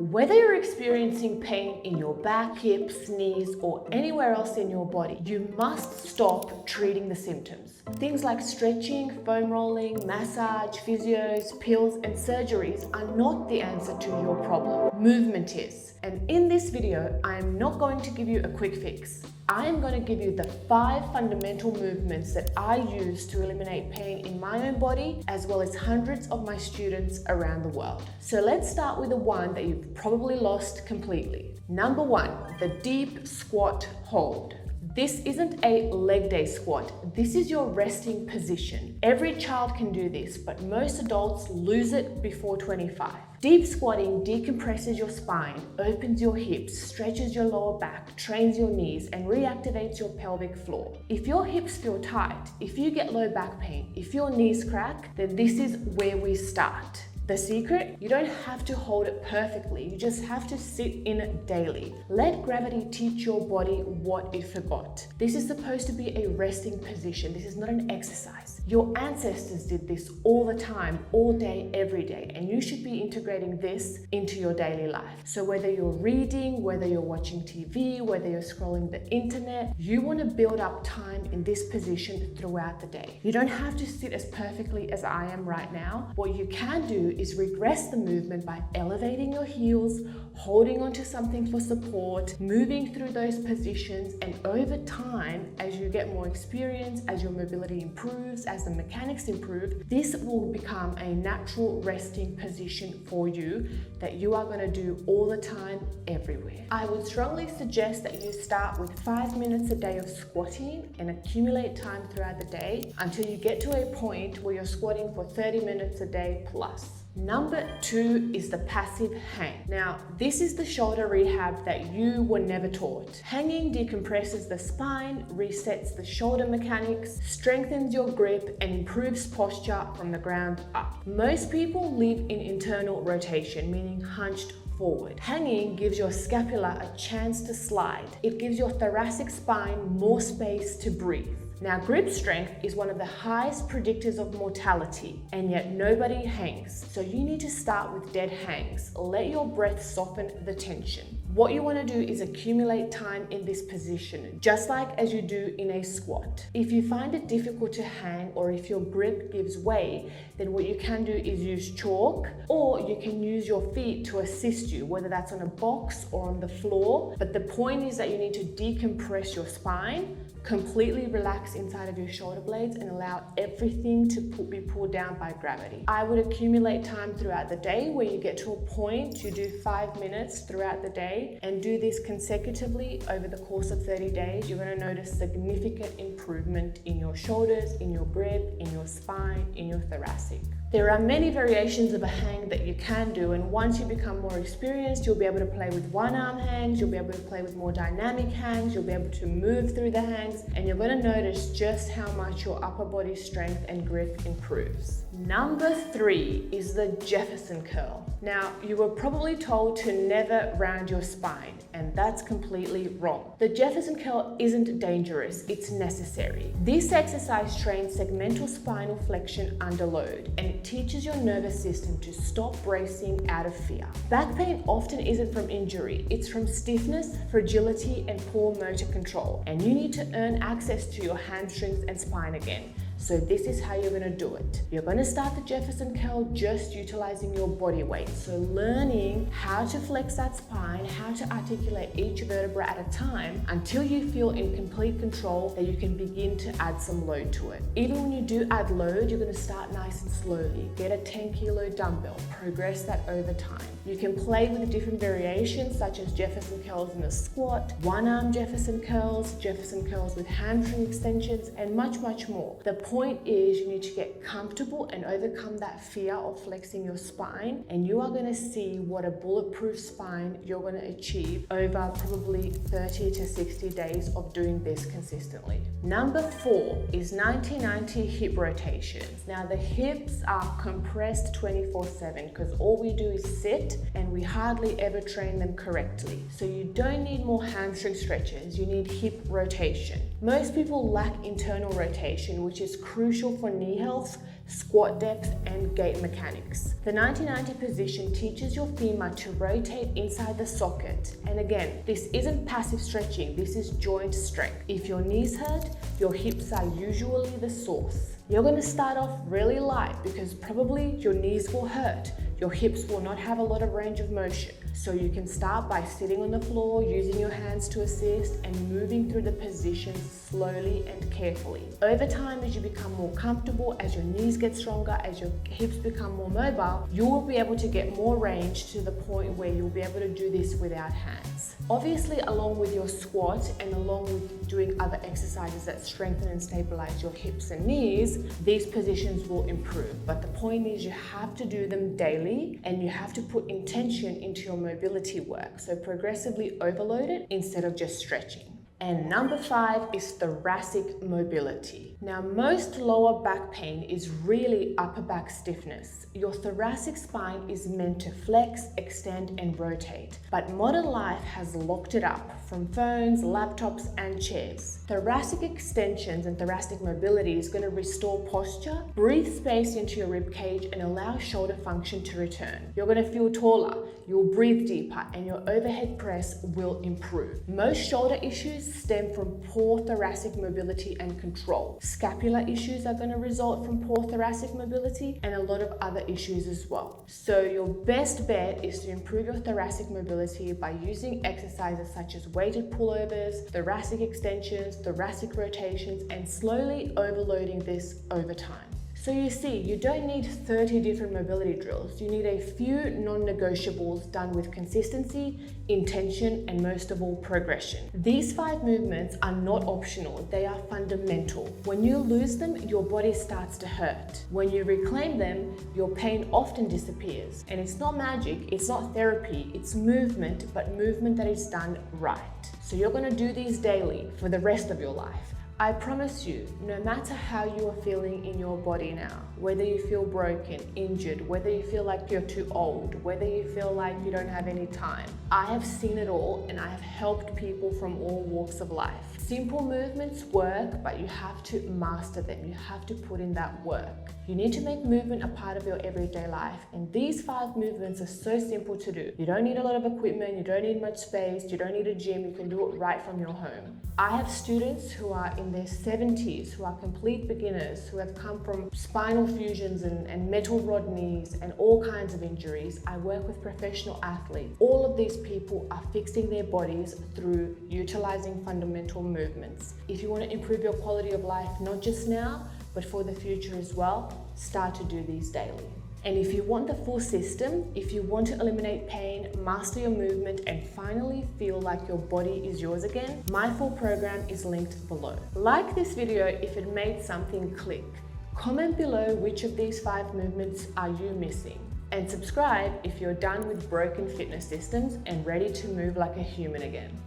Whether you're experiencing pain in your back, hips, knees, or anywhere else in your body, you must stop treating the symptoms. Things like stretching, foam rolling, massage, physios, pills, and surgeries are not the answer to your problem. Movement is. And in this video, I am not going to give you a quick fix. I am going to give you the 5 fundamental movements that I use to eliminate pain in my own body, as well as hundreds of my students around the world. So let's start with the one that you've probably lost completely. Number 1, the deep squat hold. This isn't a leg day squat. This is your resting position. Every child can do this, but most adults lose it before 25. Deep squatting decompresses your spine, opens your hips, stretches your lower back, trains your knees, and reactivates your pelvic floor. If your hips feel tight, if you get low back pain, if your knees crack, then this is where we start. The secret? You don't have to hold it perfectly, you just have to sit in it daily. Let gravity teach your body what it forgot. This is supposed to be a resting position, this is not an exercise. Your ancestors did this all the time, all day, every day, and you should be integrating this into your daily life. So whether you're reading, whether you're watching TV, whether you're scrolling the internet, you want to build up time in this position throughout the day. You don't have to sit as perfectly as I am right now. What you can do is regress the movement by elevating your heels, holding onto something for support, moving through those positions, and over time, as you get more experience, as your mobility improves, as the mechanics improve, this will become a natural resting position for you that you are going to do all the time, everywhere. I would strongly suggest that you start with 5 minutes a day of squatting and accumulate time throughout the day until you get to a point where you're squatting for 30 minutes a day plus. Number 2 is the passive hang. Now, this is the shoulder rehab that you were never taught. Hanging decompresses the spine, resets the shoulder mechanics, strengthens your grip, and improves posture from the ground up. Most people live in internal rotation, meaning hunched forward. Hanging gives your scapula a chance to slide. It gives your thoracic spine more space to breathe. Now, grip strength is one of the highest predictors of mortality, and yet nobody hangs. So you need to start with dead hangs. Let your breath soften the tension. What you want to do is accumulate time in this position, just like as you do in a squat. If you find it difficult to hang, or if your grip gives way, then what you can do is use chalk, or you can use your feet to assist you, whether that's on a box or on the floor. But the point is that you need to decompress your spine, completely relax inside of your shoulder blades, and allow everything to be pulled down by gravity. I would accumulate time throughout the day where you get to a point, you do 5 minutes throughout the day, and do this consecutively over the course of 30 days. You're going to notice significant improvement in your shoulders, in your grip, in your spine, in your thoracic. There are many variations of a hang that you can do, and once you become more experienced, you'll be able to play with one-arm hangs, you'll be able to play with more dynamic hangs, you'll be able to move through the hangs, and you're going to notice just how much your upper body strength and grip improves. Number 3 is the Jefferson Curl. Now, you were probably told to never round your spine, and that's completely wrong. The Jefferson Curl isn't dangerous, it's necessary. This exercise trains segmental spinal flexion under load, and it teaches your nervous system to stop bracing out of fear. Back pain often isn't from injury, it's from stiffness, fragility, and poor motor control, and you need to earn access to your hamstrings and spine again. So this is how you're going to do it. You're going to start the Jefferson Curl just utilizing your body weight. So learning how to flex that spine, how to articulate each vertebra at a time until you feel in complete control that you can begin to add some load to it. Even when you do add load, you're going to start nice and slowly. Get a 10-kilo dumbbell, progress that over time. You can play with different variations such as Jefferson Curls in a squat, one-arm Jefferson Curls with hamstring extensions, and much, much more. The point is you need to get comfortable and overcome that fear of flexing your spine, and you are going to see what a bulletproof spine you're going to achieve over probably 30 to 60 days of doing this consistently. Number 4 is 90-90 hip rotations. Now, the hips are compressed 24/7 because all we do is sit and we hardly ever train them correctly. So you don't need more hamstring stretches, you need hip rotation. Most people lack internal rotation, which is crucial for knee health, squat depth, and gait mechanics. The 90-90 position teaches your femur to rotate inside the socket. And again, this isn't passive stretching, this is joint strength. If your knees hurt, your hips are usually the source. You're going to start off really light because probably your knees will hurt. Your hips will not have a lot of range of motion. So you can start by sitting on the floor, using your hands to assist, and moving through the positions slowly and carefully. Over time, as you become more comfortable, as your knees get stronger, as your hips become more mobile, you will be able to get more range to the point where you'll be able to do this without hands. Obviously, along with your squat and along with doing other exercises that strengthen and stabilize your hips and knees, these positions will improve. But the point is you have to do them daily and you have to put intention into your mobility work. So progressively overload it instead of just stretching. And number 5 is thoracic mobility. Now, most lower back pain is really upper back stiffness. Your thoracic spine is meant to flex, extend, and rotate. But modern life has locked it up from phones, laptops, and chairs. Thoracic extensions and thoracic mobility is going to restore posture, breathe space into your rib cage, and allow shoulder function to return. You're going to feel taller, you'll breathe deeper, and your overhead press will improve. Most shoulder issues stem from poor thoracic mobility and control. Scapular issues are going to result from poor thoracic mobility and a lot of other issues as well. So your best bet is to improve your thoracic mobility by using exercises such as weighted pullovers, thoracic extensions, thoracic rotations, and slowly overloading this over time. So you see, you don't need 30 different mobility drills. You need a few non-negotiables done with consistency, intention, and most of all, progression. These 5 movements are not optional, they are fundamental. When you lose them, your body starts to hurt. When you reclaim them, your pain often disappears. And it's not magic, it's not therapy, it's movement, but movement that is done right. So you're gonna do these daily for the rest of your life. I promise you, no matter how you are feeling in your body now, whether you feel broken, injured, whether you feel like you're too old, whether you feel like you don't have any time, I have seen it all and I have helped people from all walks of life. Simple movements work, but you have to master them. You have to put in that work. You need to make movement a part of your everyday life, and these 5 movements are so simple to do. You don't need a lot of equipment, you don't need much space, you don't need a gym, you can do it right from your home. I have students who are in their 70s, who are complete beginners, who have come from spinal fusions and metal rod knees and all kinds of injuries. I work with professional athletes. All of these people are fixing their bodies through utilizing fundamental movements. If you want to improve your quality of life, not just now, but for the future as well, start to do these daily. And if you want the full system, if you want to eliminate pain, master your movement, and finally feel like your body is yours again, my full program is linked below. Like this video if it made something click. Comment below which of these 5 movements are you missing. And subscribe if you're done with broken fitness systems and ready to move like a human again.